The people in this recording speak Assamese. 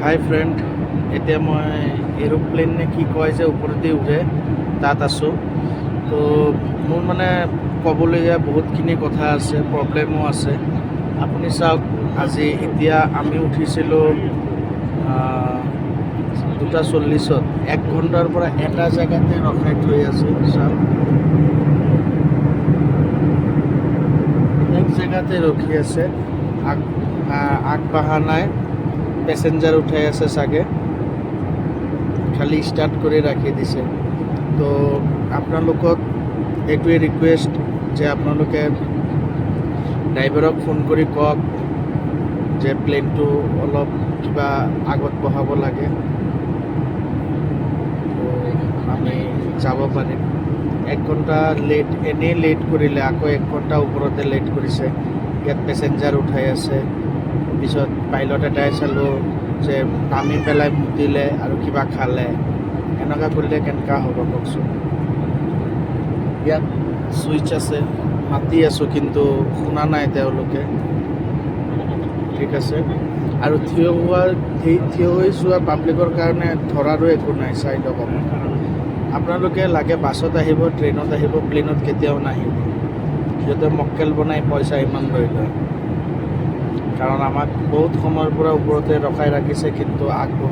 হাই ফ্ৰেণ্ড, এতিয়া মই এৰোপ্লেন নে কি কয় যে ওপৰেদি উঠে তাত আছোঁ। তো মোৰ মানে ক'বলগীয়া বহুতখিনি কথা আছে, প্ৰব্লেমো আছে। আপুনি চাওক, এতিয়া আমি উঠিছিলোঁ 2:40, 1 ঘণ্টাৰ পৰা এটা জেগাতে ৰখাই থৈ আছে। চাওক, এক জেগাতে ৰখি আছে, আগবাঢ়া নাই। পেচেঞ্জাৰ উঠাই আছে চাগে, খালি ষ্টাৰ্ট কৰি ৰাখি দিছে। তো আপোনালোকক এইটোৱে ৰিকুৱেষ্ট যে আপোনালোকে ড্ৰাইভাৰক ফোন কৰি কওক যে প্লেনটো অলপ কিবা আগত বঢ়াব লাগে, তো আমি যাব পাৰিম। 1 ঘণ্টা লেট, এনেই লেট কৰিলে, আকৌ 1 ঘণ্টা ওপৰতে লেট কৰিছে। ইয়াত পেচেঞ্জাৰ উঠাই আছে। পিছত পাইলট এটাই চালোঁ যে নামি পেলাই মুতিলে আৰু কিবা খালে। এনেকুৱা কৰিলে কেনেকুৱা হ'ব কওকচোন। ইয়াত ছুইচ আছে, মাতি আছোঁ কিন্তু শুনা নাই তেওঁলোকে। ঠিক আছে, আৰু থিয় হৈ যোৱা পাব্লিকৰ কাৰণে ধৰাৰো একো নাই। চাই লওক, আপোনালোকে লাগে বাছত আহিব, ট্ৰেইনত আহিব, প্লেনত কেতিয়াও নাহিব। সিহঁতে মক্কেল বনাই পইচা ইমান লৈ লয়। কাৰণ আমাক বহুত সময়ৰ পৰা ওপৰতে ৰখাই ৰাখিছে, কিন্তু